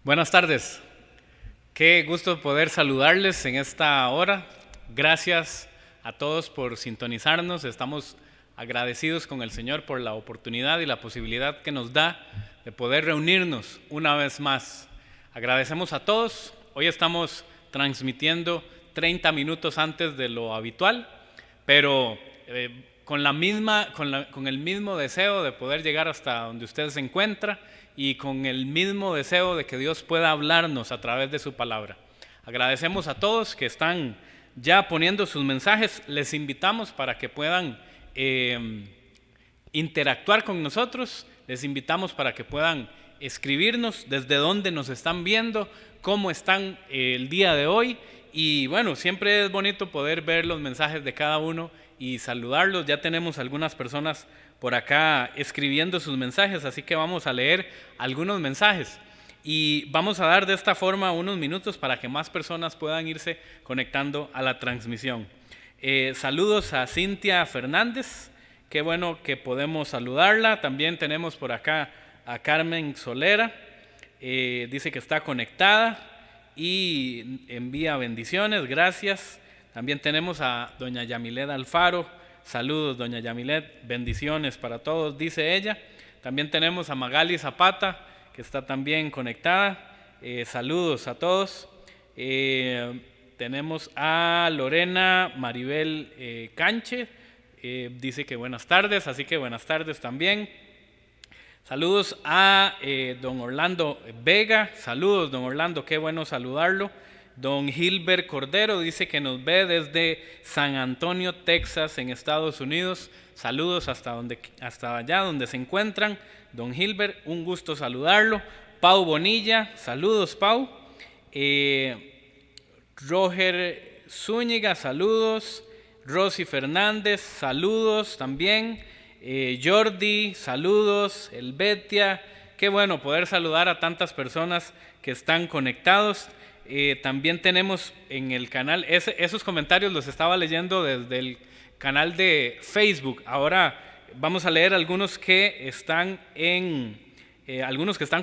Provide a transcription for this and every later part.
Buenas tardes, qué gusto poder saludarles en esta hora. Gracias a todos por sintonizarnos. Estamos agradecidos con el Señor por la oportunidad y la posibilidad que nos da de poder reunirnos una vez más. Agradecemos a todos. Hoy estamos transmitiendo 30 minutos antes de lo habitual, pero con el mismo deseo de poder llegar hasta donde usted se encuentra y con el mismo deseo de que Dios pueda hablarnos a través de su palabra. Agradecemos a todos que están ya poniendo sus mensajes. Les invitamos para que puedan interactuar con nosotros. Les invitamos para que puedan escribirnos desde dónde nos están viendo, cómo están el día de hoy. Y bueno, siempre es bonito poder ver los mensajes de cada uno y saludarlos. Ya tenemos algunas personas por acá escribiendo sus mensajes, así que vamos a leer algunos mensajes. Y vamos a dar de esta forma unos minutos para que más personas puedan irse conectando a la transmisión. Saludos a Cintia Fernández, qué bueno que podemos saludarla. También tenemos por acá a Carmen Solera, dice que está conectada y envía bendiciones, gracias. También tenemos a doña Yamilet Alfaro, saludos doña Yamilet, bendiciones para todos, dice ella. También tenemos a Magali Zapata, que está también conectada, saludos a todos. Tenemos a Lorena Maribel Canche, dice que buenas tardes, así que buenas tardes también. Saludos a don Orlando Vega, saludos don Orlando, qué bueno saludarlo. Don Gilbert Cordero dice que nos ve desde San Antonio, Texas, en Estados Unidos. Saludos hasta allá donde se encuentran. Don Gilbert, un gusto saludarlo. Pau Bonilla, saludos Pau. Roger Zúñiga, saludos. Rosy Fernández, saludos también. Jordi, saludos. Elvetia, qué bueno poder saludar a tantas personas que están conectados. También tenemos en el canal, esos comentarios los estaba leyendo desde el canal de Facebook. Ahora vamos a leer algunos que están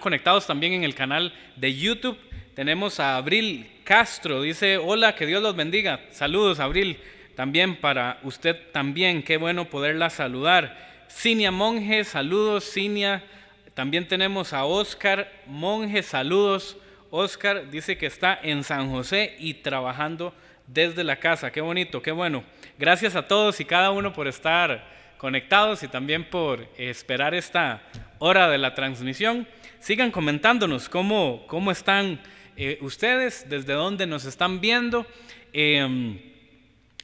conectados también en el canal de YouTube. Tenemos a Abril Castro, dice hola, que Dios los bendiga. Saludos Abril, también para usted también, qué bueno poderla saludar. Cinia Monge, saludos Cinia. También tenemos a Oscar Monge, saludos. Oscar dice que está en San José y trabajando desde la casa. Qué bonito, qué bueno. Gracias a todos y cada uno por estar conectados y también por esperar esta hora de la transmisión. Sigan comentándonos cómo están ustedes, desde dónde nos están viendo.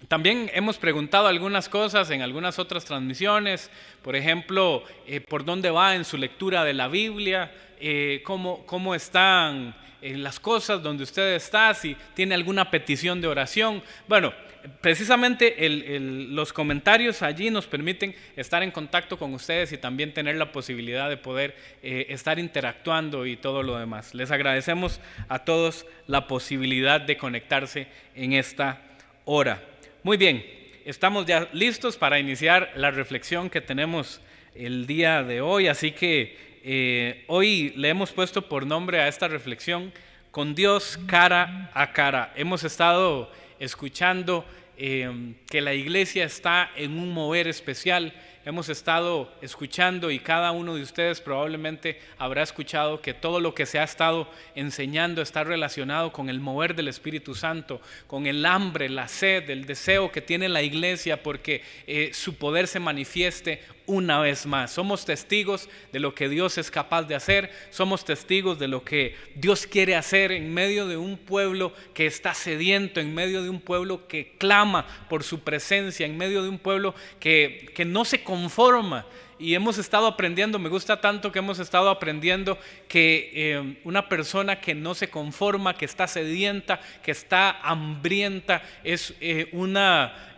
También hemos preguntado algunas cosas en algunas otras transmisiones, por ejemplo, por dónde va en su lectura de la Biblia, cómo están las cosas donde usted está, si tiene alguna petición de oración. Bueno, precisamente los comentarios allí nos permiten estar en contacto con ustedes y también tener la posibilidad de poder estar interactuando y todo lo demás. Les agradecemos a todos la posibilidad de conectarse en esta hora. Muy bien, estamos ya listos para iniciar la reflexión que tenemos el día de hoy, así que hoy le hemos puesto por nombre a esta reflexión Con Dios cara a cara. Hemos estado escuchando que la iglesia está en un mover especial. Hemos estado escuchando y cada uno de ustedes probablemente habrá escuchado que todo lo que se ha estado enseñando está relacionado con el mover del Espíritu Santo, con el hambre, la sed, el deseo que tiene la iglesia porque su poder se manifieste una vez más. Somos testigos de lo que Dios es capaz de hacer, somos testigos de lo que Dios quiere hacer en medio de un pueblo que está sediento, en medio de un pueblo que clama por su presencia, en medio de un pueblo que no se conforma. Y hemos estado aprendiendo, me gusta tanto que hemos estado aprendiendo que una persona que no se conforma, que está sedienta, que está hambrienta, es una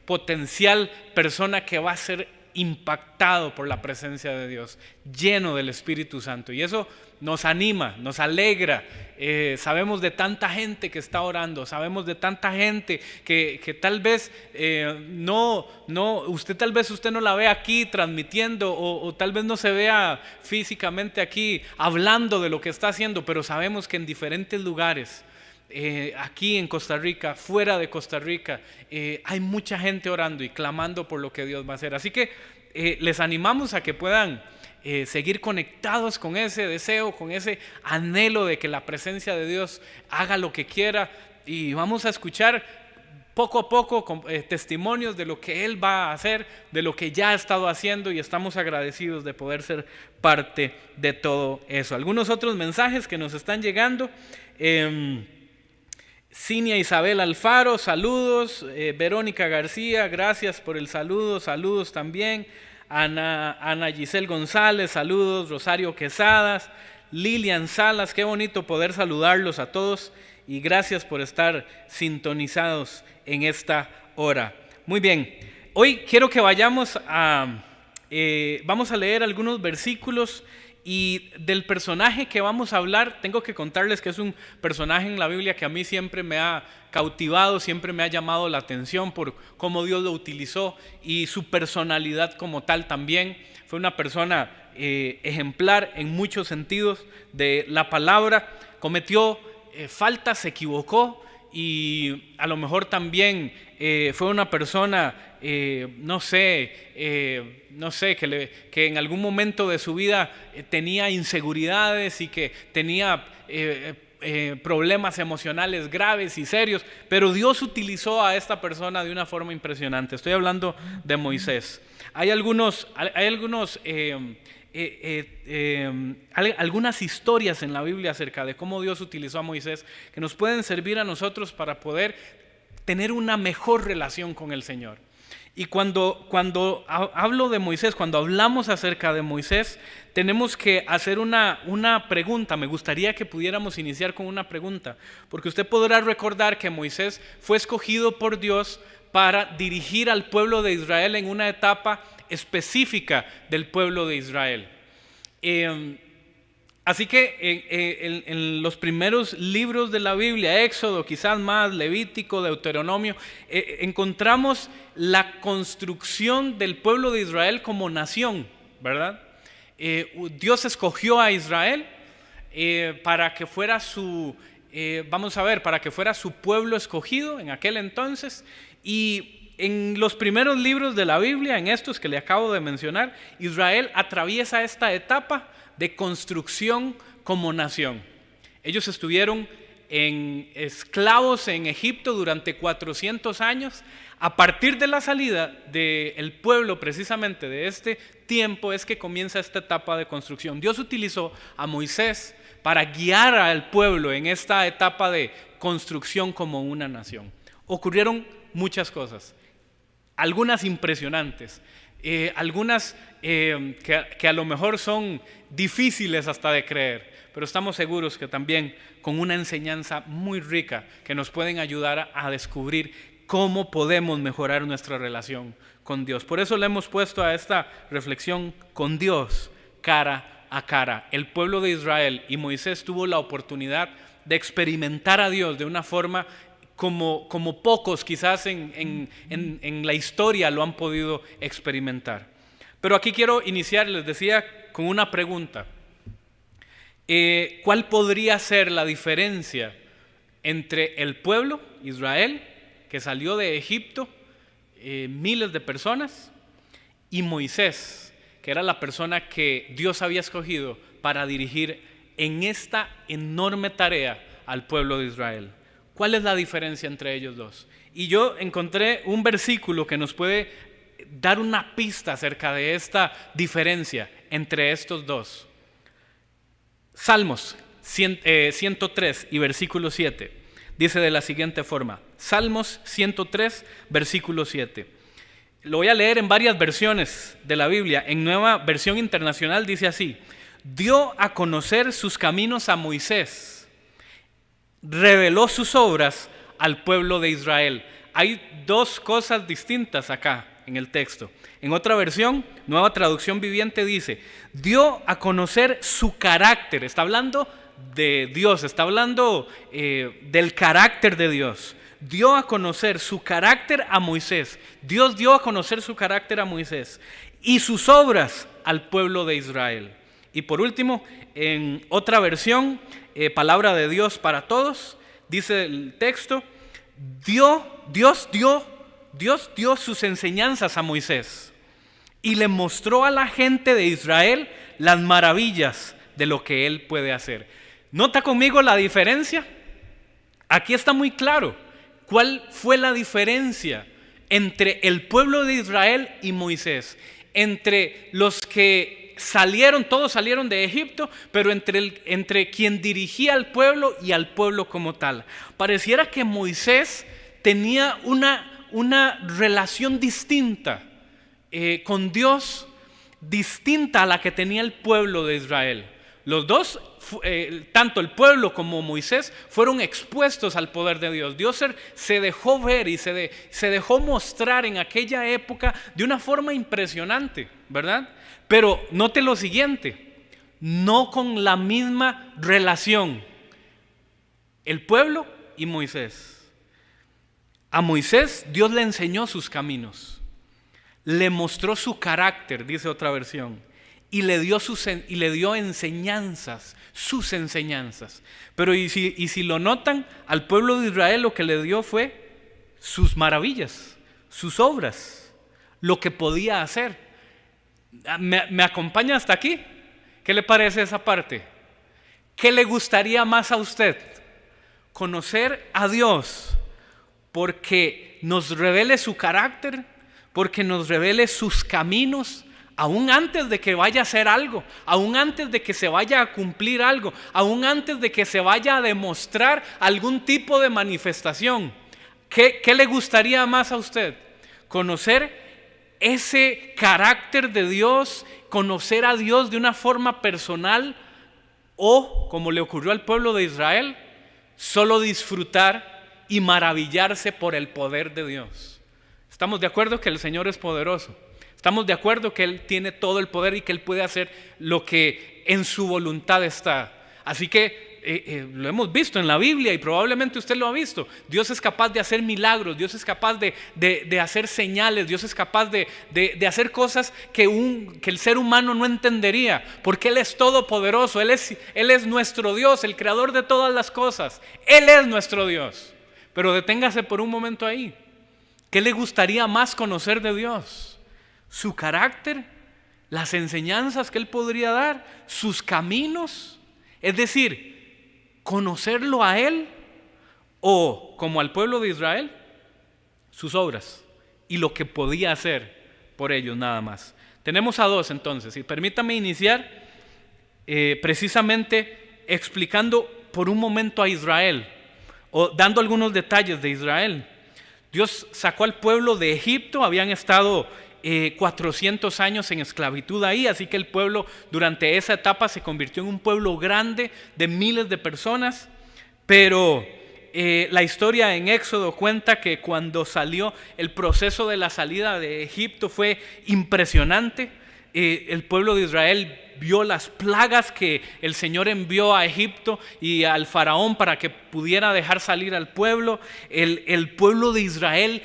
potencial persona que va a ser impactado por la presencia de Dios, lleno del Espíritu Santo. Y eso nos anima, nos alegra. Sabemos de tanta gente que está orando, sabemos de tanta gente que tal vez usted no la ve aquí transmitiendo o tal vez no se vea físicamente aquí hablando de lo que está haciendo, pero sabemos que en diferentes lugares, aquí en Costa Rica, fuera de Costa Rica, hay mucha gente orando y clamando por lo que Dios va a hacer. Así que les animamos a que puedan seguir conectados con ese deseo, con ese anhelo de que la presencia de Dios haga lo que quiera, y vamos a escuchar poco a poco testimonios de lo que Él va a hacer, de lo que ya ha estado haciendo, y estamos agradecidos de poder ser parte de todo eso. Algunos otros mensajes que nos están llegando. Cinia Isabel Alfaro, saludos. Verónica García, gracias por el saludo, saludos también. Ana Giselle González, saludos. Rosario Quesadas, Lilian Salas, qué bonito poder saludarlos a todos y gracias por estar sintonizados en esta hora. Muy bien, hoy quiero que vamos a leer algunos versículos. Y del personaje que vamos a hablar, tengo que contarles que es un personaje en la Biblia que a mí siempre me ha cautivado, siempre me ha llamado la atención por cómo Dios lo utilizó y su personalidad como tal también. Fue una persona ejemplar en muchos sentidos de la palabra, cometió faltas, se equivocó y a lo mejor también fue una persona, no sé, que en algún momento de su vida tenía inseguridades y que tenía problemas emocionales graves y serios, pero Dios utilizó a esta persona de una forma impresionante. Estoy hablando de Moisés. Hay algunas historias en la Biblia acerca de cómo Dios utilizó a Moisés que nos pueden servir a nosotros para poder tener una mejor relación con el Señor. Y cuando hablo de Moisés, cuando hablamos acerca de Moisés, tenemos que hacer una pregunta. Me gustaría que pudiéramos iniciar con una pregunta, porque usted podrá recordar que Moisés fue escogido por Dios para dirigir al pueblo de Israel en una etapa específica del pueblo de Israel. Así que en los primeros libros de la Biblia, Éxodo, quizás más, Levítico, Deuteronomio, encontramos la construcción del pueblo de Israel como nación, ¿verdad? Dios escogió a Israel para que fuera para que fuera su pueblo escogido en aquel entonces. Y en los primeros libros de la Biblia, en estos que le acabo de mencionar, Israel atraviesa esta etapa de construcción como nación. Ellos estuvieron esclavos en Egipto durante 400 años. A partir de la salida del pueblo, precisamente de este tiempo, es que comienza esta etapa de construcción. Dios utilizó a Moisés para guiar al pueblo en esta etapa de construcción como una nación. Ocurrieron muchas cosas, algunas impresionantes, algunas que a lo mejor son difíciles hasta de creer, pero estamos seguros que también con una enseñanza muy rica que nos pueden ayudar a descubrir cómo podemos mejorar nuestra relación con Dios. Por eso le hemos puesto a esta reflexión con Dios cara a cara. El pueblo de Israel y Moisés tuvo la oportunidad de experimentar a Dios de una forma como pocos quizás en la historia lo han podido experimentar. Pero aquí quiero iniciar, les decía, con una pregunta. ¿Cuál podría ser la diferencia entre el pueblo, Israel, que salió de Egipto, miles de personas, y Moisés, que era la persona que Dios había escogido para dirigir en esta enorme tarea al pueblo de Israel? ¿Cuál es la diferencia entre ellos dos? Y yo encontré un versículo que nos puede dar una pista acerca de esta diferencia entre estos dos. Salmos 103 y versículo 7 dice de la siguiente forma. Salmos 103, versículo 7. Lo voy a leer en varias versiones de la Biblia. En Nueva Versión Internacional dice así: dio a conocer sus caminos a Moisés, reveló sus obras al pueblo de Israel. Hay dos cosas distintas acá en el texto. En otra versión, Nueva Traducción Viviente, dice: dio a conocer su carácter. Está hablando de Dios, está hablando del carácter de Dios. Dio a conocer su carácter a Moisés. Dios dio a conocer su carácter a Moisés y sus obras al pueblo de Israel. Y por último, en otra versión, Palabra de Dios para Todos, dice el texto: Dios dio sus enseñanzas a Moisés y le mostró a la gente de Israel las maravillas de lo que él puede hacer. ¿Nota conmigo la diferencia? Aquí está muy claro cuál fue la diferencia entre el pueblo de Israel y Moisés, entre los que todos salieron de Egipto, pero entre quien dirigía al pueblo y al pueblo como tal. Pareciera que Moisés tenía una relación distinta con Dios, distinta a la que tenía el pueblo de Israel. Los dos, tanto el pueblo como Moisés, fueron expuestos al poder de Dios. Dios se dejó ver y se dejó mostrar en aquella época de una forma impresionante, ¿verdad? Pero note lo siguiente, no con la misma relación el pueblo y Moisés. A Moisés Dios le enseñó sus caminos, le mostró su carácter, dice otra versión, y le dio enseñanzas, sus enseñanzas. Pero y si lo notan, al pueblo de Israel lo que le dio fue sus maravillas, sus obras, lo que podía hacer. ¿Me acompaña hasta aquí? ¿Qué le parece esa parte? ¿Qué le gustaría más a usted? Conocer a Dios porque nos revele su carácter, porque nos revele sus caminos, aún antes de que vaya a hacer algo, aún antes de que se vaya a cumplir algo, aún antes de que se vaya a demostrar algún tipo de manifestación. ¿Qué le gustaría más a usted? Conocer ese carácter de Dios, conocer a Dios de una forma personal, o, como le ocurrió al pueblo de Israel, solo disfrutar y maravillarse por el poder de Dios. ¿Estamos de acuerdo que el Señor es poderoso? ¿Estamos de acuerdo que Él tiene todo el poder y que Él puede hacer lo que en su voluntad está? Así que lo hemos visto en la Biblia y probablemente usted lo ha visto. Dios es capaz de hacer milagros, Dios es capaz de hacer señales, Dios es capaz de hacer cosas que el ser humano no entendería, porque Él es todopoderoso, Él es nuestro Dios, el creador de todas las cosas. Él es nuestro Dios. Pero deténgase por un momento ahí. ¿Qué le gustaría más conocer de Dios? ¿Su carácter? ¿Las enseñanzas que Él podría dar? ¿Sus caminos? Es decir, conocerlo a Él, o como al pueblo de Israel, sus obras y lo que podía hacer por ellos nada más. Tenemos a dos entonces, y permítame iniciar precisamente explicando por un momento a Israel, o dando algunos detalles de Israel. Dios sacó al pueblo de Egipto, habían estado 400 años en esclavitud ahí, así que el pueblo durante esa etapa se convirtió en un pueblo grande de miles de personas. Pero la historia en Éxodo cuenta que cuando salió, el proceso de la salida de Egipto fue impresionante. El pueblo de Israel vio las plagas que el Señor envió a Egipto y al faraón para que pudiera dejar salir al pueblo. El pueblo de Israel,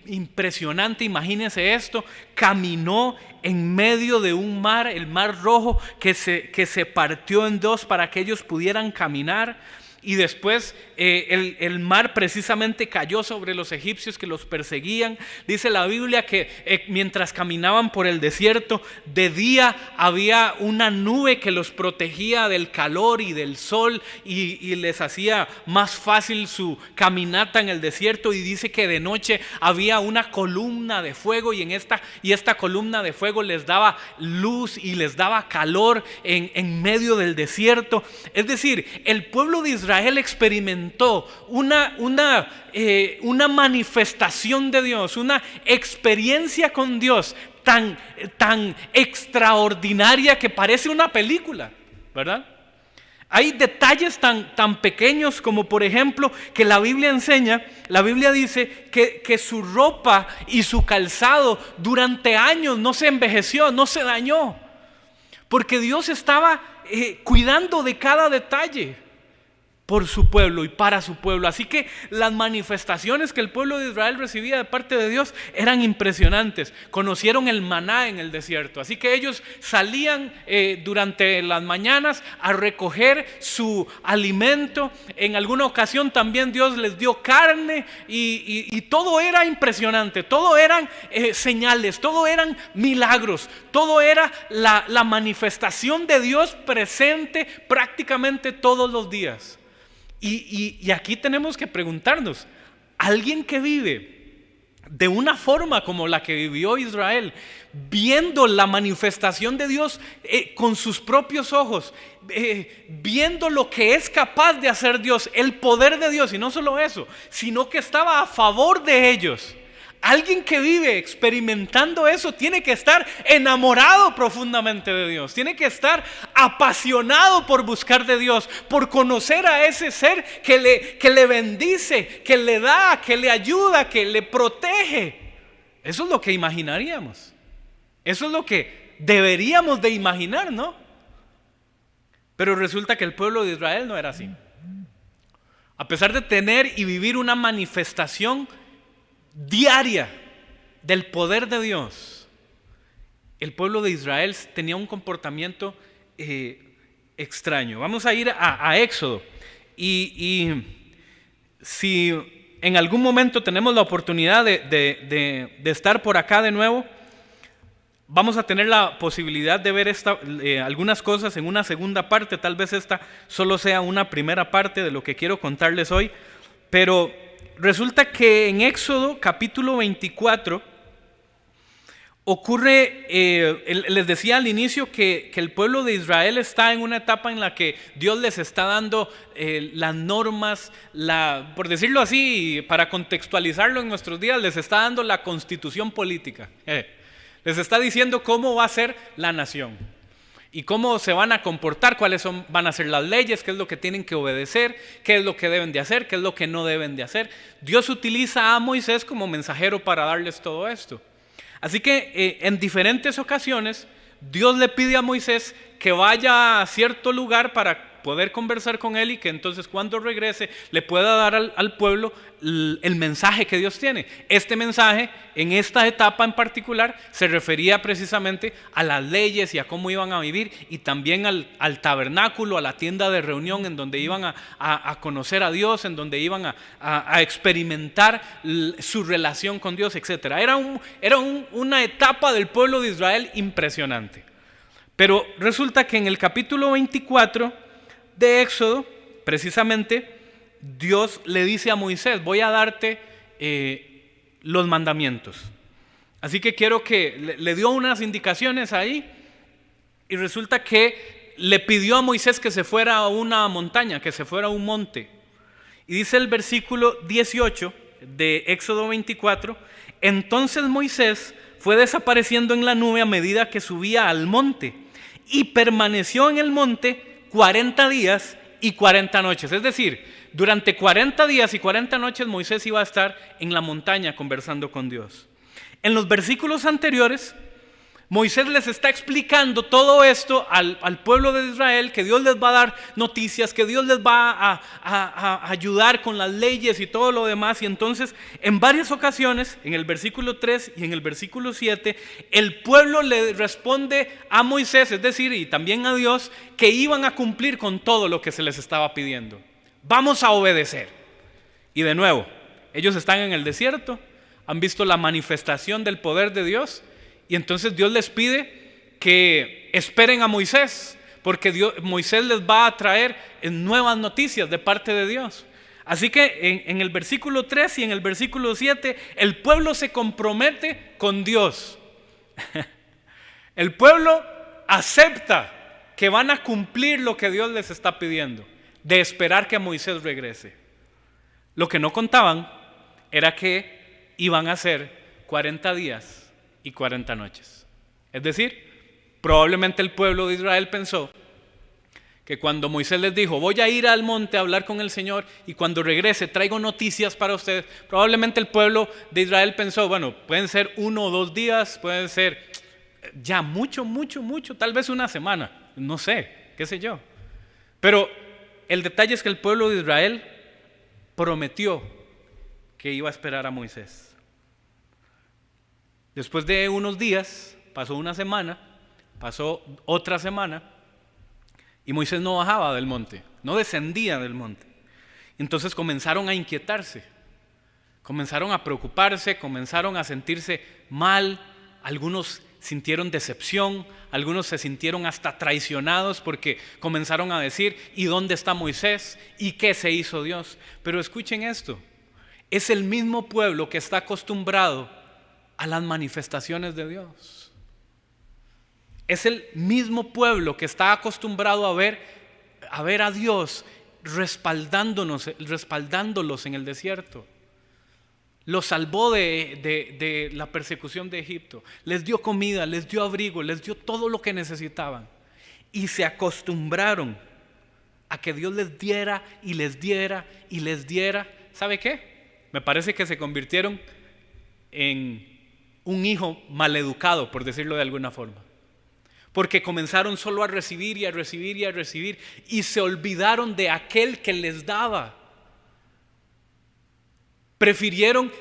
impresionante, imagínense esto, caminó en medio de un mar, el mar Rojo, que se partió en dos para que ellos pudieran caminar. Y después el mar precisamente cayó sobre los egipcios que los perseguían. Dice la Biblia que mientras caminaban por el desierto, de día había una nube que los protegía del calor y del sol y les hacía más fácil su caminata en el desierto. Y dice que de noche había una columna de fuego y esta columna de fuego les daba luz y les daba calor en medio del desierto. Es decir, el pueblo de Israel experimentó una manifestación de Dios, una experiencia con Dios tan extraordinaria que parece una película, ¿verdad? Hay detalles tan pequeños como, por ejemplo, que la Biblia enseña. La Biblia dice que su ropa y su calzado durante años no se envejeció, no se dañó, porque Dios estaba cuidando de cada detalle por su pueblo y para su pueblo. Así que las manifestaciones que el pueblo de Israel recibía de parte de Dios eran impresionantes. Conocieron el maná en el desierto, así que ellos salían durante las mañanas a recoger su alimento. En alguna ocasión también Dios les dio carne y todo era impresionante, todo eran señales, todo eran milagros, todo era la manifestación de Dios presente prácticamente todos los días. Y aquí tenemos que preguntarnos, alguien que vive de una forma como la que vivió Israel, viendo la manifestación de Dios con sus propios ojos, viendo lo que es capaz de hacer Dios, el poder de Dios, y no solo eso, sino que estaba a favor de ellos. Alguien que vive experimentando eso tiene que estar enamorado profundamente de Dios, tiene que estar apasionado por buscar de Dios, por conocer a ese ser que le bendice, que le da, que le ayuda, que le protege. Eso es lo que imaginaríamos, eso es lo que deberíamos de imaginar, ¿no? Pero resulta que el pueblo de Israel no era así. A pesar de tener y vivir una manifestación diaria del poder de Dios, el pueblo de Israel tenía un comportamiento extraño. Vamos a ir a Éxodo y si en algún momento tenemos la oportunidad de estar por acá de nuevo, vamos a tener la posibilidad de ver algunas cosas en una segunda parte. Tal vez esta solo sea una primera parte de lo que quiero contarles hoy, pero resulta que en Éxodo capítulo 24 ocurre, les decía al inicio que el pueblo de Israel está en una etapa en la que Dios les está dando las normas, por decirlo así, para contextualizarlo en nuestros días, les está dando la constitución política. Les está diciendo cómo va a ser la nación y cómo se van a comportar, van a ser las leyes, qué es lo que tienen que obedecer, qué es lo que deben de hacer, qué es lo que no deben de hacer. Dios utiliza a Moisés como mensajero para darles todo esto. Así que en diferentes ocasiones Dios le pide a Moisés que vaya a cierto lugar para poder conversar con él y que entonces cuando regrese le pueda dar al pueblo el mensaje que Dios tiene. Este mensaje en esta etapa en particular se refería precisamente a las leyes y a cómo iban a vivir, y también al tabernáculo, a la tienda de reunión en donde iban a conocer a Dios, en donde iban a experimentar su relación con Dios, etc. Era una etapa del pueblo de Israel impresionante. Pero resulta que en el capítulo 24 de Éxodo, precisamente, Dios le dice a Moisés: voy a darte los mandamientos. Así que quiero que le dio unas indicaciones ahí, y resulta que le pidió a Moisés que se fuera a una montaña, que se fuera a un monte. Y dice el versículo 18 de Éxodo 24: entonces Moisés fue desapareciendo en la nube a medida que subía al monte, y permaneció en el monte 40 días y 40 noches. Es decir, durante 40 días y 40 noches Moisés iba a estar en la montaña conversando con Dios. En los versículos anteriores, Moisés les está explicando todo esto al pueblo de Israel, que Dios les va a dar noticias, que Dios les va a ayudar con las leyes y todo lo demás. Y entonces, en varias ocasiones, en el versículo 3 y en el versículo 7, el pueblo le responde a Moisés, es decir, y también a Dios, que iban a cumplir con todo lo que se les estaba pidiendo. Vamos a obedecer. Y de nuevo, ellos están en el desierto, han visto la manifestación del poder de Dios, y entonces Dios les pide que esperen a Moisés, porque Moisés les va a traer nuevas noticias de parte de Dios. Así que en el versículo 3 y en el versículo 7, el pueblo se compromete con Dios. El pueblo acepta que van a cumplir lo que Dios les está pidiendo, de esperar que Moisés regrese. Lo que no contaban era que iban a ser 40 días y 40 noches. Es decir, probablemente el pueblo de Israel pensó que cuando Moisés les dijo: voy a ir al monte a hablar con el Señor y cuando regrese traigo noticias para ustedes, probablemente el pueblo de Israel pensó: bueno, pueden ser 1 o 2 días, pueden ser ya mucho, tal vez una semana, no sé, qué sé yo. Pero el detalle es que el pueblo de Israel prometió que iba a esperar a Moisés. Después de unos días, pasó una semana, pasó otra semana, y Moisés no bajaba del monte, no descendía del monte. Entonces comenzaron a inquietarse, comenzaron a preocuparse, comenzaron a sentirse mal. Algunos sintieron decepción, algunos se sintieron hasta traicionados porque comenzaron a decir: ¿y dónde está Moisés? ¿Y qué se hizo Dios? Pero escuchen esto: es el mismo pueblo que está acostumbrado a las manifestaciones de Dios. Es el mismo pueblo que está acostumbrado a ver a Dios respaldándolos en el desierto. Los salvó de la persecución de Egipto. Les dio comida, les dio abrigo, les dio todo lo que necesitaban. Y se acostumbraron a que Dios les diera y les diera y les diera. ¿Sabe qué? Me parece que se convirtieron en un hijo maleducado, por decirlo de alguna forma. Porque comenzaron solo a recibir y a recibir y a recibir y se olvidaron de aquel que les daba.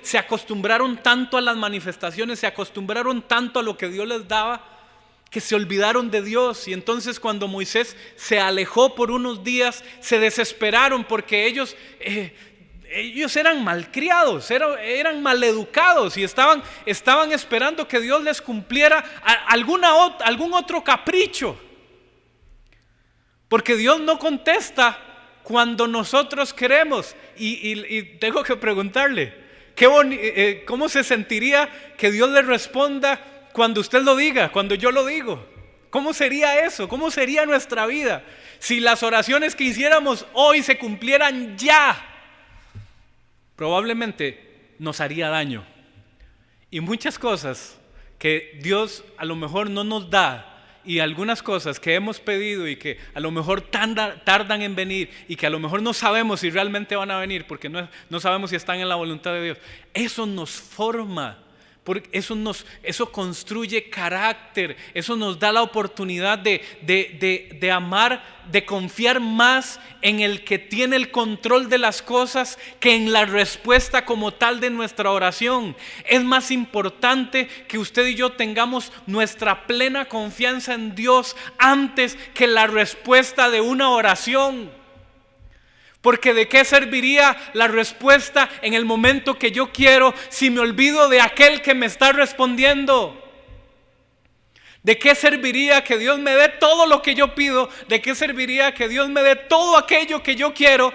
Se acostumbraron tanto a las manifestaciones, se acostumbraron tanto a lo que Dios les daba, que se olvidaron de Dios. Y entonces cuando Moisés se alejó por unos días, se desesperaron porque ellos eran malcriados, eran maleducados y estaban esperando que Dios les cumpliera algún otro capricho. Porque Dios no contesta cuando nosotros queremos. Y tengo que preguntarle, ¿cómo se sentiría que Dios le responda cuando usted lo diga, cuando yo lo digo? ¿Cómo sería eso? ¿Cómo sería nuestra vida si las oraciones que hiciéramos hoy se cumplieran ya? Probablemente nos haría daño. Y muchas cosas que Dios a lo mejor no nos da, y algunas cosas que hemos pedido y que a lo mejor tardan en venir y que a lo mejor no sabemos si realmente van a venir porque no sabemos si están en la voluntad de Dios, eso nos forma. Porque eso construye carácter, eso nos da la oportunidad de amar, de confiar más en el que tiene el control de las cosas que en la respuesta como tal de nuestra oración. Es más importante que usted y yo tengamos nuestra plena confianza en Dios antes que la respuesta de una oración. Porque ¿de qué serviría la respuesta en el momento que yo quiero si me olvido de aquel que me está respondiendo? ¿De qué serviría que Dios me dé todo lo que yo pido? ¿De qué serviría que Dios me dé todo aquello que yo quiero?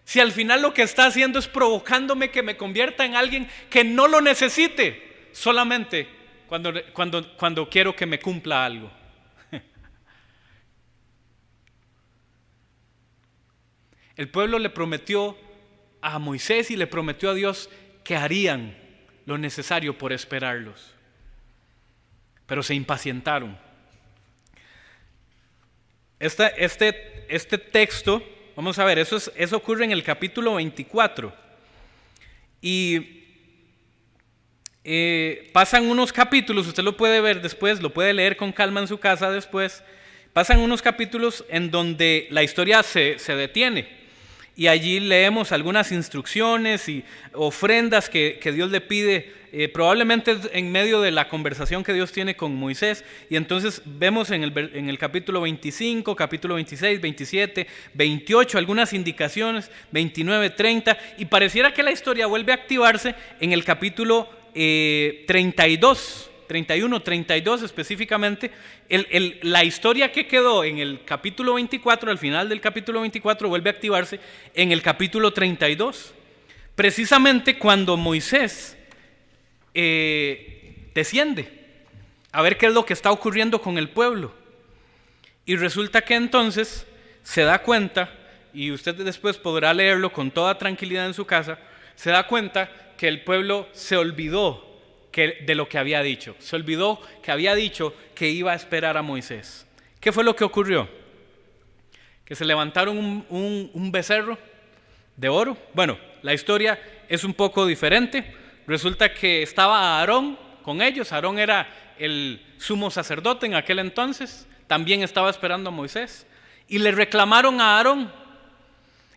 Si al final lo que está haciendo es provocándome que me convierta en alguien que no lo necesite, solamente cuando quiero que me cumpla algo. El pueblo le prometió a Moisés y le prometió a Dios que harían lo necesario por esperarlos. Pero se impacientaron. Este texto, vamos a ver, eso ocurre en el capítulo 24. Y pasan unos capítulos, usted lo puede ver después, lo puede leer con calma en su casa después. Pasan unos capítulos en donde la historia se detiene. Y allí leemos algunas instrucciones y ofrendas que Dios le pide, probablemente en medio de la conversación que Dios tiene con Moisés. Y entonces vemos en el capítulo 25, capítulo 26, 27, 28, algunas indicaciones, 29, 30. Y pareciera que la historia vuelve a activarse en el capítulo 32. 31, 32 específicamente, la historia que quedó en el capítulo 24, al final del capítulo 24, vuelve a activarse en el capítulo 32. Precisamente cuando Moisés desciende a ver qué es lo que está ocurriendo con el pueblo. Y resulta que entonces se da cuenta, y usted después podrá leerlo con toda tranquilidad en su casa, se da cuenta que el pueblo se olvidó de lo que había dicho. Se olvidó que había dicho que iba a esperar a Moisés. ¿Qué fue lo que ocurrió? Que se levantaron un becerro de oro. Bueno, la historia es un poco diferente. Resulta que estaba Aarón con ellos. Aarón era el sumo sacerdote en aquel entonces. También estaba esperando a Moisés. Y le reclamaron a Aarón.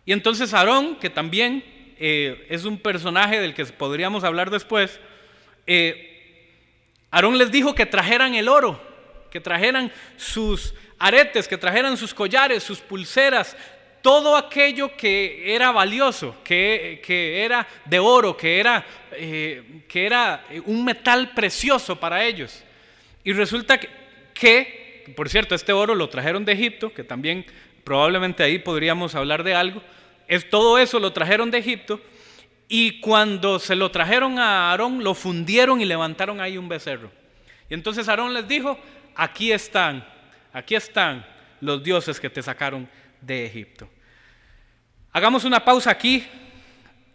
Y entonces Aarón, que también es un personaje del que podríamos hablar después, Aarón les dijo que trajeran el oro, que trajeran sus aretes, que trajeran sus collares, sus pulseras, todo aquello que era valioso, que era de oro, que era un metal precioso para ellos. Y resulta que, por cierto, este oro lo trajeron de Egipto, que también probablemente ahí podríamos hablar de algo. Todo eso lo trajeron de Egipto. Y cuando se lo trajeron a Aarón, lo fundieron y levantaron ahí un becerro. Y entonces Aarón les dijo, aquí están los dioses que te sacaron de Egipto. Hagamos una pausa aquí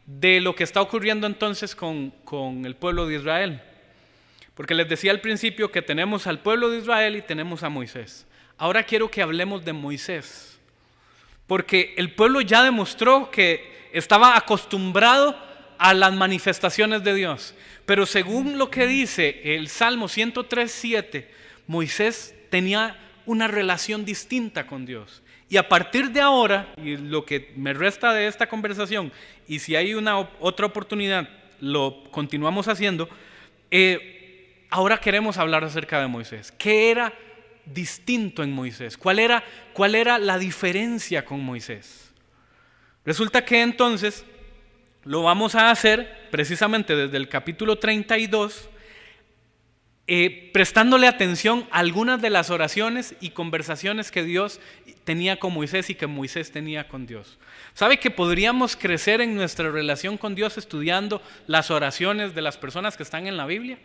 de lo que está ocurriendo entonces con el pueblo de Israel. Porque les decía al principio que tenemos al pueblo de Israel y tenemos a Moisés. Ahora quiero que hablemos de Moisés. Porque el pueblo ya demostró que estaba acostumbrado a las manifestaciones de Dios. Pero según lo que dice el Salmo 103:7, Moisés tenía una relación distinta con Dios. Y a partir de ahora, y lo que me resta de esta conversación, y si hay otra oportunidad, lo continuamos haciendo, ahora queremos hablar acerca de Moisés. ¿Qué era distinto en Moisés? ¿Cuál era la diferencia con Moisés? Resulta que entonces lo vamos a hacer precisamente desde el capítulo 32, prestándole atención a algunas de las oraciones y conversaciones que Dios tenía con Moisés y que Moisés tenía con Dios. ¿Sabe que podríamos crecer en nuestra relación con Dios estudiando las oraciones de las personas que están en la Biblia?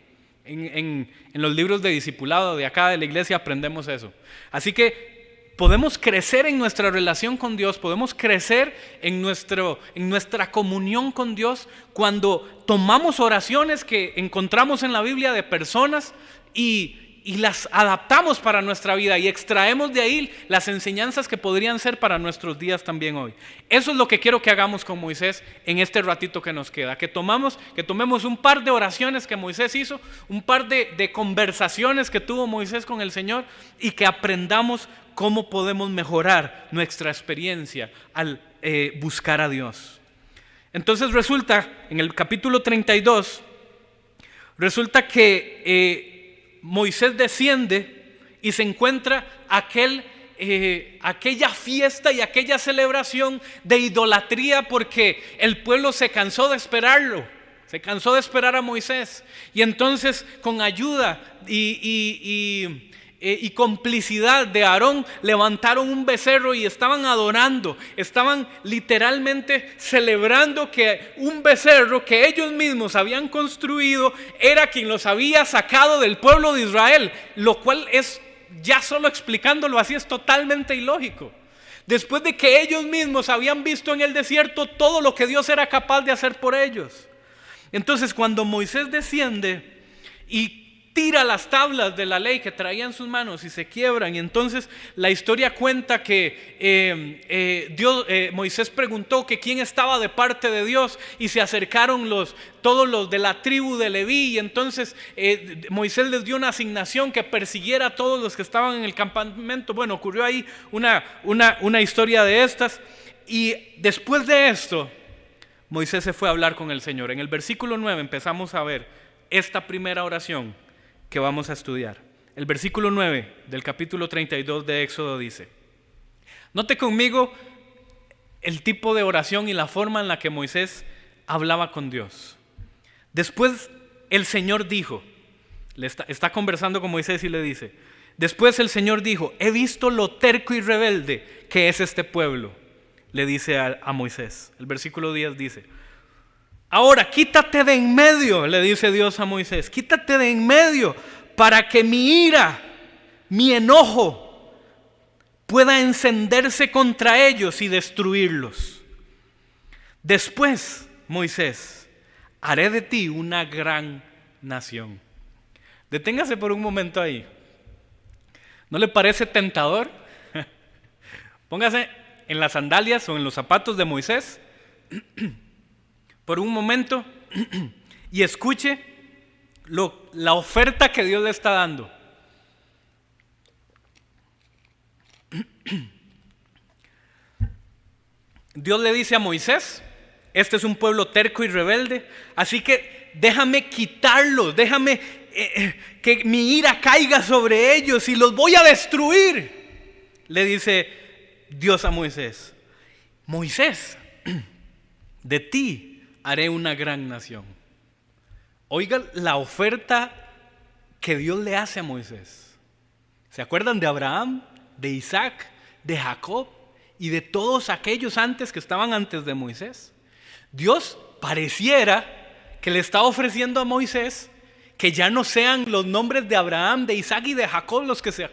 En los libros de discipulado de acá de la iglesia aprendemos eso. Así que podemos crecer en nuestra relación con Dios, podemos crecer en nuestra comunión con Dios cuando tomamos oraciones que encontramos en la Biblia de personas y las adaptamos para nuestra vida y extraemos de ahí las enseñanzas que podrían ser para nuestros días también hoy. Eso es lo que quiero que hagamos con Moisés en este ratito que nos queda, que tomemos un par de oraciones que Moisés hizo, un par de conversaciones que tuvo Moisés con el Señor y que aprendamos cómo podemos mejorar nuestra experiencia al buscar a Dios. Entonces resulta, en el capítulo 32, resulta que Moisés desciende y se encuentra aquella fiesta y aquella celebración de idolatría porque el pueblo se cansó de esperarlo, se cansó de esperar a Moisés. Y entonces con ayuda y complicidad de Aarón levantaron un becerro y estaban adorando, estaban literalmente celebrando que un becerro que ellos mismos habían construido era quien los había sacado del pueblo de Israel, lo cual es, ya solo explicándolo así, es totalmente ilógico. Después de que ellos mismos habían visto en el desierto todo lo que Dios era capaz de hacer por ellos. Entonces cuando Moisés desciende y tira las tablas de la ley que traía en sus manos y se quiebran, y entonces la historia cuenta que Moisés preguntó que quién estaba de parte de Dios y se acercaron todos los de la tribu de Leví, y entonces Moisés les dio una asignación que persiguiera a todos los que estaban en el campamento. Bueno, ocurrió ahí una historia de estas, y después de esto Moisés se fue a hablar con el Señor. En el versículo 9 empezamos a ver esta primera oración que vamos a estudiar. El versículo 9 del capítulo 32 de Éxodo dice: note conmigo el tipo de oración y la forma en la que Moisés hablaba con Dios. Después el Señor dijo, está conversando con Moisés y le dice, después el Señor dijo, he visto lo terco y rebelde que es este pueblo, le dice a Moisés. El versículo 10 dice, ahora quítate de en medio, le dice Dios a Moisés, quítate de en medio para que mi ira, mi enojo pueda encenderse contra ellos y destruirlos. Después, Moisés, haré de ti una gran nación. Deténgase por un momento ahí. ¿No le parece tentador? Póngase en las sandalias o en los zapatos de Moisés por un momento y escuche la oferta que Dios le está dando. Dios le dice a Moisés, este es un pueblo terco y rebelde, así que déjame quitarlos, déjame que mi ira caiga sobre ellos y los voy a destruir. Le dice Dios a Moisés, Moisés, de ti haré una gran nación. Oiga la oferta que Dios le hace a Moisés. ¿Se acuerdan de Abraham, de Isaac, de Jacob y de todos aquellos antes que estaban antes de Moisés? Dios pareciera que le está ofreciendo a Moisés que ya no sean los nombres de Abraham, de Isaac y de Jacob los que se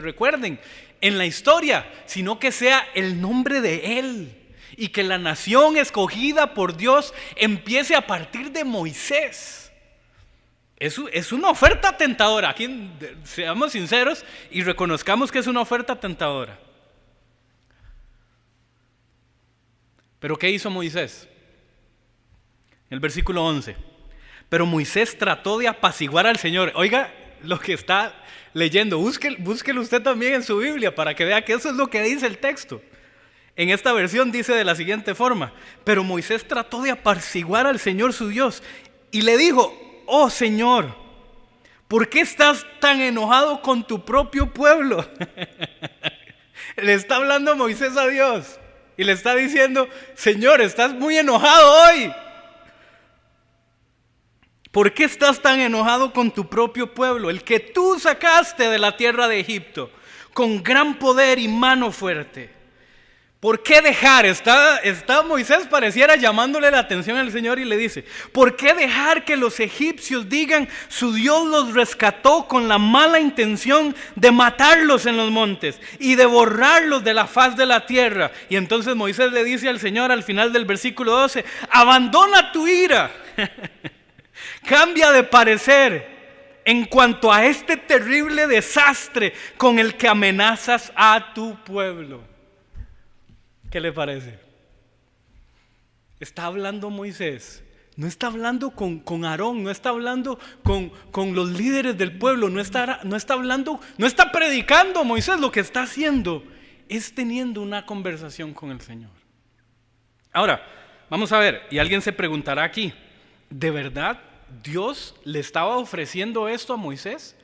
recuerden en la historia, sino que sea el nombre de él, y que la nación escogida por Dios empiece a partir de Moisés. Es una oferta tentadora. Aquí seamos sinceros y reconozcamos que es una oferta tentadora. Pero ¿qué hizo Moisés? En el versículo 11. Pero Moisés trató de apaciguar al Señor. Oiga lo que está leyendo. Búsquelo usted también en su Biblia para que vea que eso es lo que dice el texto. En esta versión dice de la siguiente forma: pero Moisés trató de apaciguar al Señor su Dios y le dijo: oh Señor, ¿por qué estás tan enojado con tu propio pueblo? Le está hablando Moisés a Dios y le está diciendo: Señor, estás muy enojado hoy. ¿Por qué estás tan enojado con tu propio pueblo, el que tú sacaste de la tierra de Egipto con gran poder y mano fuerte? ¿Por qué dejar? Está Moisés, pareciera llamándole la atención al Señor, y le dice: ¿por qué dejar que los egipcios digan su Dios los rescató con la mala intención de matarlos en los montes y de borrarlos de la faz de la tierra? Y entonces Moisés le dice al Señor al final del versículo 12: abandona tu ira, cambia de parecer en cuanto a este terrible desastre con el que amenazas a tu pueblo. ¿Qué le parece? Está hablando Moisés, no está hablando con Aarón, no está hablando con los líderes del pueblo, no está predicando Moisés. Lo que está haciendo es teniendo una conversación con el Señor. Ahora, vamos a ver, y alguien se preguntará aquí: ¿de verdad Dios le estaba ofreciendo esto a Moisés?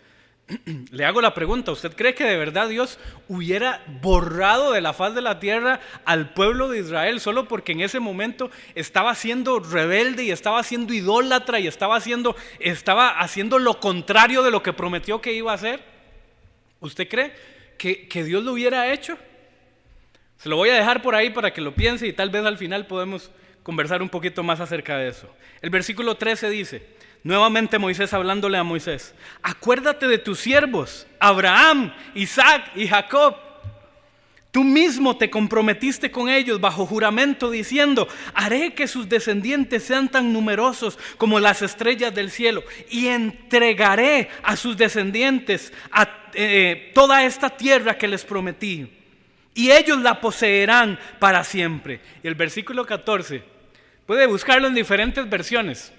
Le hago la pregunta: ¿usted cree que de verdad Dios hubiera borrado de la faz de la tierra al pueblo de Israel solo porque en ese momento estaba siendo rebelde y estaba siendo idólatra y estaba haciendo lo contrario de lo que prometió que iba a hacer? ¿Usted cree que Dios lo hubiera hecho? Se lo voy a dejar por ahí para que lo piense, y tal vez al final podemos conversar un poquito más acerca de eso. El versículo 13 dice, nuevamente Moisés hablándole a Moisés: acuérdate de tus siervos, Abraham, Isaac y Jacob. Tú mismo te comprometiste con ellos bajo juramento diciendo: haré que sus descendientes sean tan numerosos como las estrellas del cielo, y entregaré a sus descendientes a toda esta tierra que les prometí, y ellos la poseerán para siempre. Y el versículo 14, puede buscarlo en diferentes versiones,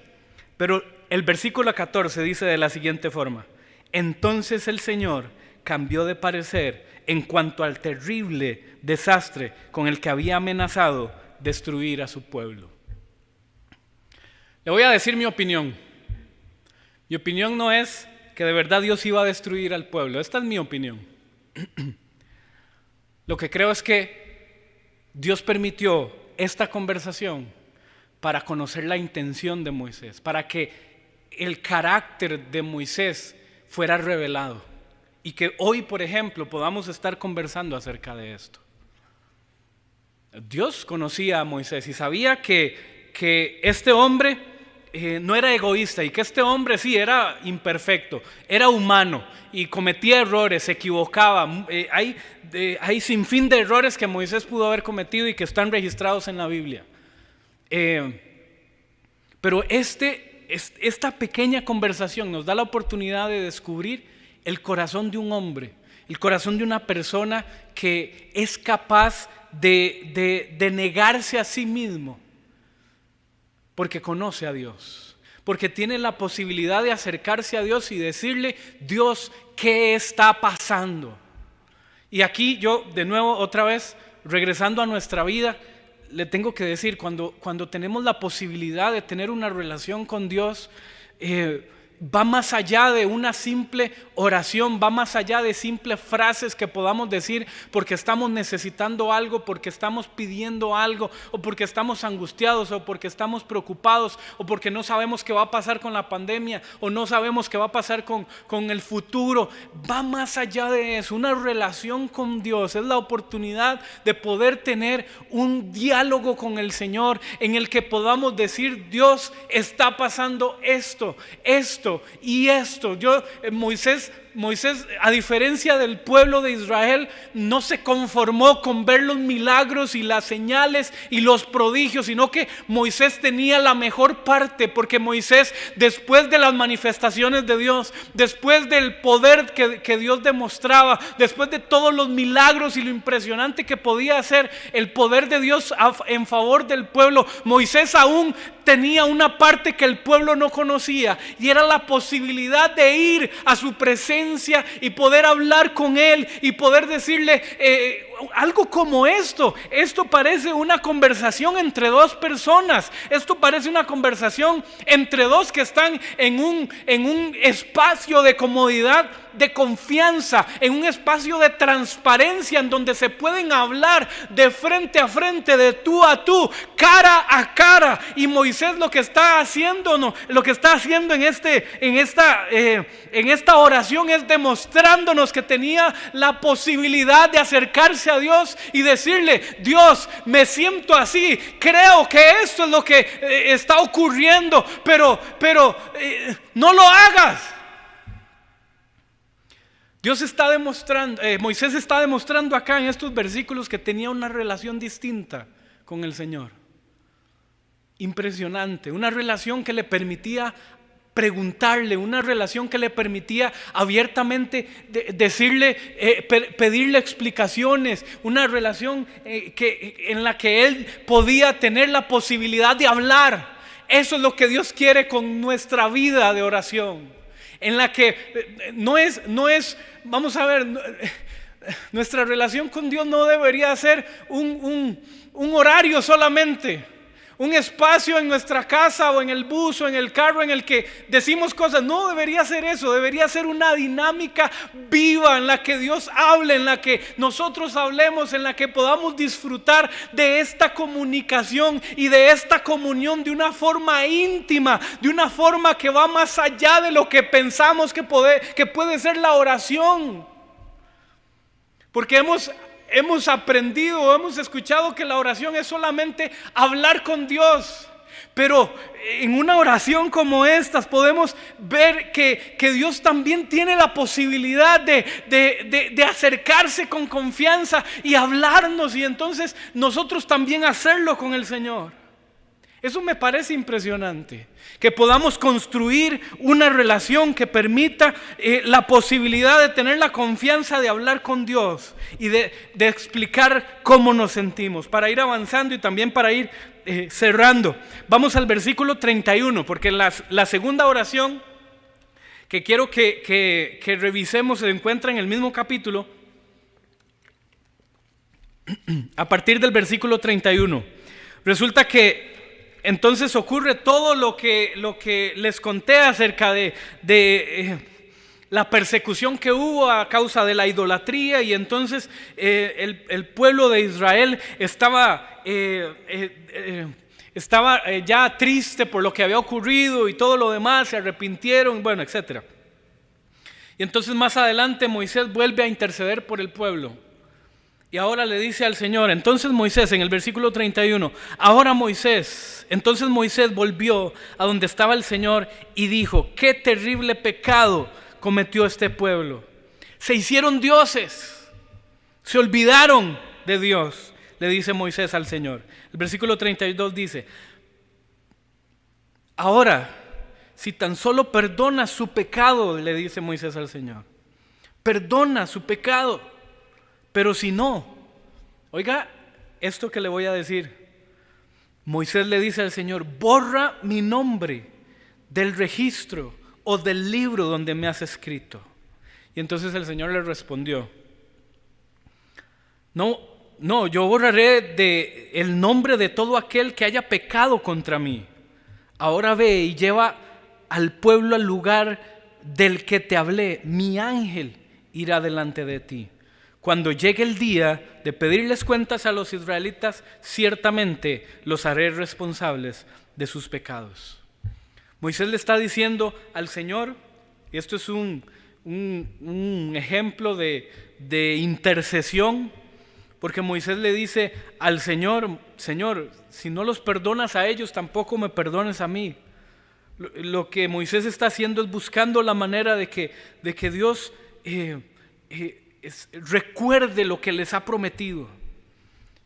pero el versículo 14 dice de la siguiente forma: entonces el Señor cambió de parecer en cuanto al terrible desastre con el que había amenazado destruir a su pueblo. Le voy a decir mi opinión. Mi opinión no es que de verdad Dios iba a destruir al pueblo. Esta es mi opinión. Lo que creo es que Dios permitió esta conversación para conocer la intención de Moisés, para que el carácter de Moisés fuera revelado, y que hoy, por ejemplo, podamos estar conversando acerca de esto. Dios conocía a Moisés y sabía que este hombre no era egoísta, y que este hombre sí era imperfecto, era humano y cometía errores, se equivocaba. Hay sin fin de errores que Moisés pudo haber cometido y que están registrados en la Biblia. Pero esta pequeña conversación nos da la oportunidad de descubrir el corazón de un hombre, el corazón de una persona que es capaz de negarse a sí mismo porque conoce a Dios, porque tiene la posibilidad de acercarse a Dios y decirle: Dios, ¿qué está pasando? Y aquí yo, de nuevo, otra vez, regresando a nuestra vida, le tengo que decir, cuando tenemos la posibilidad de tener una relación con Dios, va más allá de una simple oración, va más allá de simples frases que podamos decir porque estamos necesitando algo, porque estamos pidiendo algo, o porque estamos angustiados, o porque estamos preocupados, o porque no sabemos qué va a pasar con la pandemia, o no sabemos qué va a pasar con el futuro. Va más allá de eso. Una relación con Dios es la oportunidad de poder tener un diálogo con el Señor en el que podamos decir: Dios, está pasando esto y esto. Moisés, a diferencia del pueblo de Israel, no se conformó con ver los milagros y las señales y los prodigios, sino que Moisés tenía la mejor parte, porque Moisés, después de las manifestaciones de Dios, después del poder que Dios demostraba, después de todos los milagros y lo impresionante que podía hacer el poder de Dios en favor del pueblo, Moisés aún tenía una parte que el pueblo no conocía, y era la posibilidad de ir a su presencia y poder hablar con Él y poder decirle algo como esto. Esto parece una conversación entre dos personas. Esto parece una conversación entre dos que están en un espacio de comodidad, de confianza, en un espacio de transparencia, en donde se pueden hablar de frente a frente, de tú a tú, cara a cara. Y Moisés lo que está haciendo en esta oración es demostrándonos que tenía la posibilidad de acercarse a Dios y decirle: Dios, me siento así, creo que esto es lo que está ocurriendo, pero no lo hagas. Moisés está demostrando acá en estos versículos que tenía una relación distinta con el Señor. Impresionante, una relación que le permitía preguntarle, una relación que le permitía abiertamente decirle, pedirle explicaciones, una relación en la que él podía tener la posibilidad de hablar. Eso es lo que Dios quiere con nuestra vida de oración, en la que no es, vamos a ver, nuestra relación con Dios no debería ser un horario solamente, un espacio en nuestra casa o en el bus o en el carro en el que decimos cosas. No debería ser eso, debería ser una dinámica viva en la que Dios hable, en la que nosotros hablemos, en la que podamos disfrutar de esta comunicación y de esta comunión de una forma íntima, de una forma que va más allá de lo que pensamos que puede ser la oración. Porque hemos aprendido, hemos escuchado que la oración es solamente hablar con Dios. Pero en una oración como estas podemos ver que Dios también tiene la posibilidad de acercarse con confianza y hablarnos, y entonces nosotros también hacerlo con el Señor. Eso me parece impresionante, que podamos construir una relación que permita la posibilidad de tener la confianza de hablar con Dios y de explicar cómo nos sentimos, para ir avanzando y también para ir cerrando. Vamos al versículo 31, porque la segunda oración que quiero que revisemos se encuentra en el mismo capítulo, a partir del versículo 31. Resulta que entonces ocurre todo lo que les conté acerca de la persecución que hubo a causa de la idolatría, y entonces el pueblo de Israel estaba ya triste por lo que había ocurrido y todo lo demás, se arrepintieron, bueno, etc. Y entonces más adelante Moisés vuelve a interceder por el pueblo. Y ahora le dice al Señor, entonces Moisés, en el versículo 31, entonces Moisés volvió a donde estaba el Señor y dijo: qué terrible pecado cometió este pueblo. Se hicieron dioses, se olvidaron de Dios, le dice Moisés al Señor. El versículo 32 dice: ahora, si tan solo perdona su pecado, le dice Moisés al Señor, perdona su pecado. Pero si no, oiga esto que le voy a decir. Moisés le dice al Señor: borra mi nombre del registro o del libro donde me has escrito. Y entonces el Señor le respondió: no, yo borraré el nombre de todo aquel que haya pecado contra mí. Ahora ve y lleva al pueblo al lugar del que te hablé. Mi ángel irá delante de ti. Cuando llegue el día de pedirles cuentas a los israelitas, ciertamente los haré responsables de sus pecados. Moisés le está diciendo al Señor, y esto es un ejemplo de intercesión, porque Moisés le dice al Señor: Señor, si no los perdonas a ellos, tampoco me perdones a mí. Lo que Moisés está haciendo es buscando la manera de que Dios recuerde lo que les ha prometido.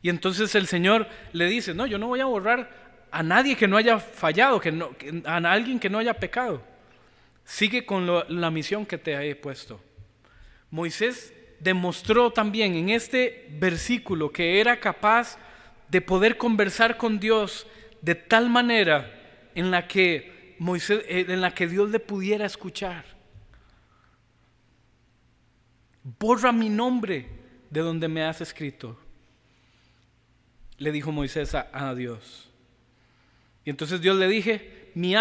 Y entonces el Señor le dice: no, yo no voy a borrar a nadie que no haya fallado, a alguien que no haya pecado. Sigue con la misión que te he puesto. Moisés demostró también en este versículo que era capaz de poder conversar con Dios de tal manera en la que Dios le pudiera escuchar. Borra mi nombre de donde me has escrito, le dijo Moisés a Dios. Y entonces Dios le dijo: mi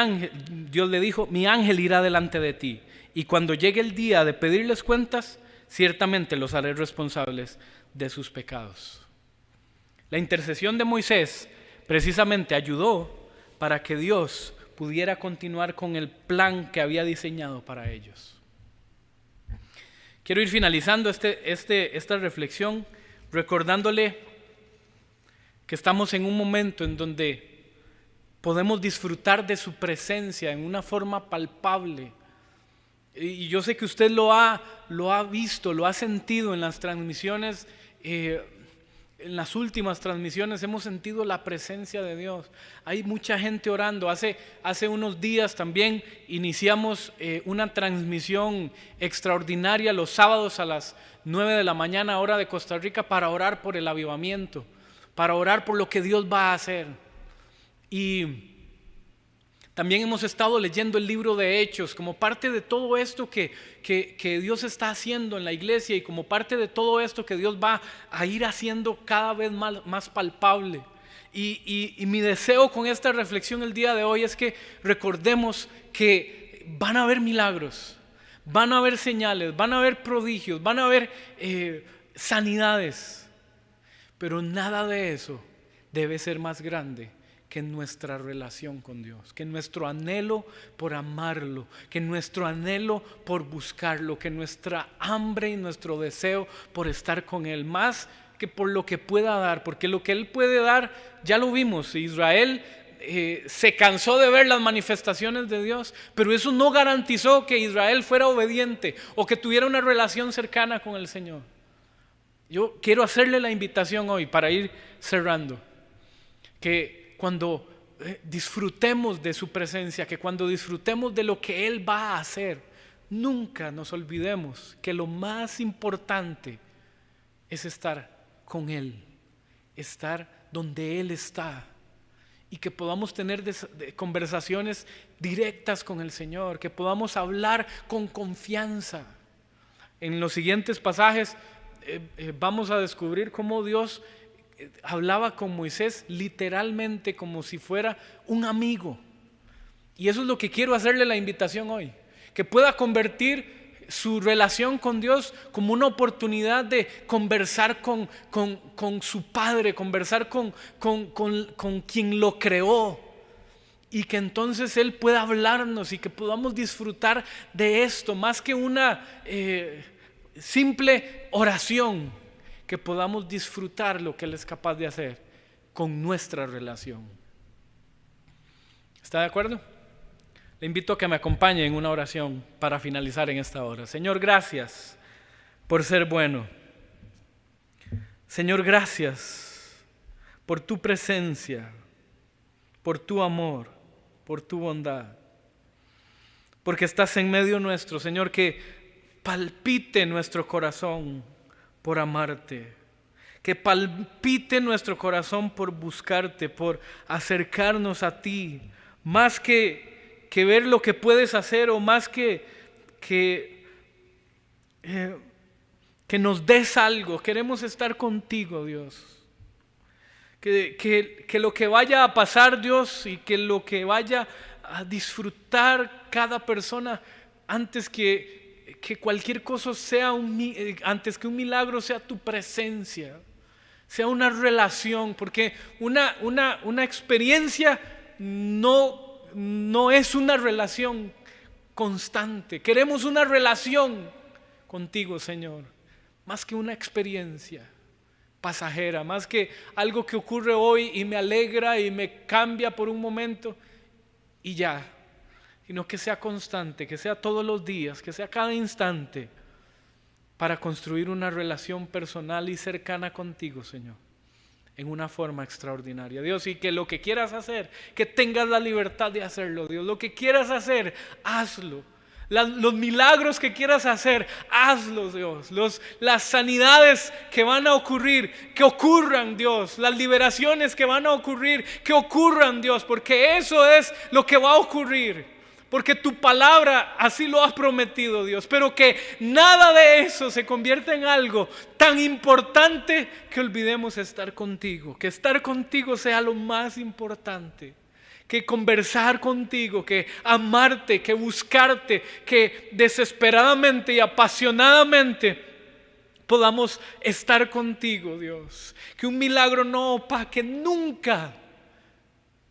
ángel irá delante de ti, y cuando llegue el día de pedirles cuentas, ciertamente los haré responsables de sus pecados. La intercesión de Moisés precisamente ayudó para que Dios pudiera continuar con el plan que había diseñado para ellos. Quiero ir finalizando esta reflexión recordándole que estamos en un momento en donde podemos disfrutar de su presencia en una forma palpable. Y yo sé que usted lo ha visto, lo ha sentido en las transmisiones. En las últimas transmisiones hemos sentido la presencia de Dios. Hay mucha gente orando. Hace unos días también iniciamos una transmisión extraordinaria los sábados a las 9 de la mañana, hora de Costa Rica, para orar por el avivamiento, para orar por lo que Dios va a hacer. Y también hemos estado leyendo el libro de Hechos como parte de todo esto que Dios está haciendo en la iglesia, y como parte de todo esto que Dios va a ir haciendo cada vez más palpable. Y mi deseo con esta reflexión el día de hoy es que recordemos que van a haber milagros, van a haber señales, van a haber prodigios, van a haber sanidades, pero nada de eso debe ser más grande que nuestra relación con Dios, que nuestro anhelo por amarlo, que nuestro anhelo por buscarlo, que nuestra hambre y nuestro deseo por estar con Él, más que por lo que pueda dar, porque lo que Él puede dar ya lo vimos. Israel se cansó de ver las manifestaciones de Dios, pero eso no garantizó que Israel fuera obediente o que tuviera una relación cercana con el Señor. Yo quiero hacerle la invitación hoy para ir cerrando, que cuando disfrutemos de su presencia, que cuando disfrutemos de lo que Él va a hacer, nunca nos olvidemos que lo más importante es estar con Él, estar donde Él está, y que podamos tener conversaciones directas con el Señor, que podamos hablar con confianza. En los siguientes pasajes vamos a descubrir cómo Dios hablaba con Moisés literalmente como si fuera un amigo. Y eso es lo que quiero hacerle la invitación hoy, que pueda convertir su relación con Dios como una oportunidad de conversar con su Padre, conversar con quien lo creó, y que entonces Él pueda hablarnos y que podamos disfrutar de esto más que una simple oración, que podamos disfrutar lo que Él es capaz de hacer con nuestra relación. ¿Está de acuerdo? Le invito a que me acompañe en una oración para finalizar en esta hora. Señor, gracias por ser bueno. Señor, gracias por tu presencia, por tu amor, por tu bondad, porque estás en medio nuestro. Señor, que palpite nuestro corazón por amarte, que palpite nuestro corazón por buscarte, por acercarnos a ti, más que ver lo que puedes hacer, o más que nos des algo. Queremos estar contigo, Dios. Que lo que vaya a pasar, Dios, y que lo que vaya a disfrutar cada persona antes que cualquier cosa sea antes que un milagro sea tu presencia, sea una relación, porque una experiencia no es una relación constante. Queremos una relación contigo, Señor, más que una experiencia pasajera, más que algo que ocurre hoy y me alegra y me cambia por un momento y ya, sino que sea constante, que sea todos los días, que sea cada instante, para construir una relación personal y cercana contigo, Señor, en una forma extraordinaria, Dios. Y que lo que quieras hacer, que tengas la libertad de hacerlo, Dios. Lo que quieras hacer, hazlo. Los milagros que quieras hacer, hazlos, Dios. Las sanidades que van a ocurrir, que ocurran, Dios. Las liberaciones que van a ocurrir, que ocurran, Dios. Porque eso es lo que va a ocurrir. Porque tu palabra así lo has prometido, Dios. Pero que nada de eso se convierta en algo tan importante que olvidemos estar contigo. Que estar contigo sea lo más importante. Que conversar contigo, que amarte, que buscarte, que desesperadamente y apasionadamente podamos estar contigo, Dios. Que un milagro no opaque nunca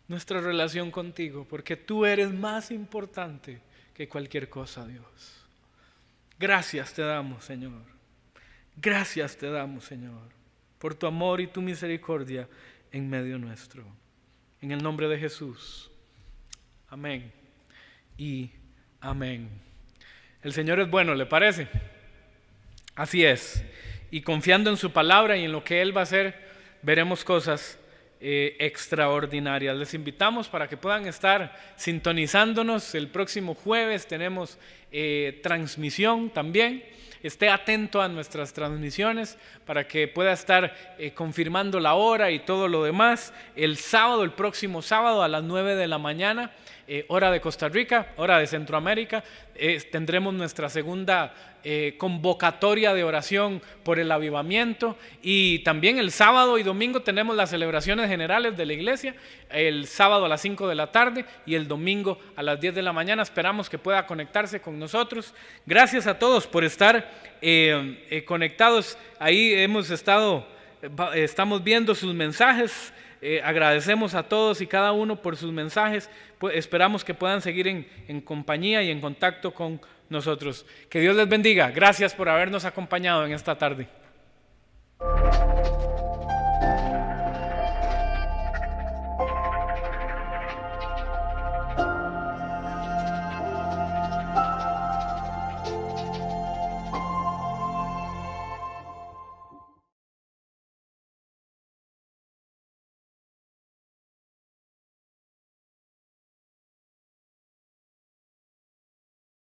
nuestra relación contigo, porque tú eres más importante que cualquier cosa, Dios. Gracias te damos, Señor. Gracias te damos, Señor, por tu amor y tu misericordia en medio nuestro. En el nombre de Jesús. Amén y amén. El Señor es bueno, ¿le parece? Así es. Y confiando en su palabra y en lo que Él va a hacer, veremos cosas extraordinarias. Les invitamos para que puedan estar sintonizándonos. El próximo jueves tenemos transmisión también. Esté atento a nuestras transmisiones para que pueda estar confirmando la hora y todo lo demás. El próximo sábado a las 9 de la mañana, hora de Costa Rica, hora de Centroamérica, tendremos nuestra segunda convocatoria de oración por el avivamiento. Y también el sábado y domingo tenemos las celebraciones generales de la iglesia, el sábado a las 5 de la tarde y el domingo a las 10 de la mañana. Esperamos que pueda conectarse con nosotros. Gracias a todos por estar conectados. Ahí estamos viendo sus mensajes. Agradecemos a todos y cada uno por sus mensajes. Esperamos que puedan seguir en compañía y en contacto con nosotros. Que Dios les bendiga. Gracias por habernos acompañado en esta tarde.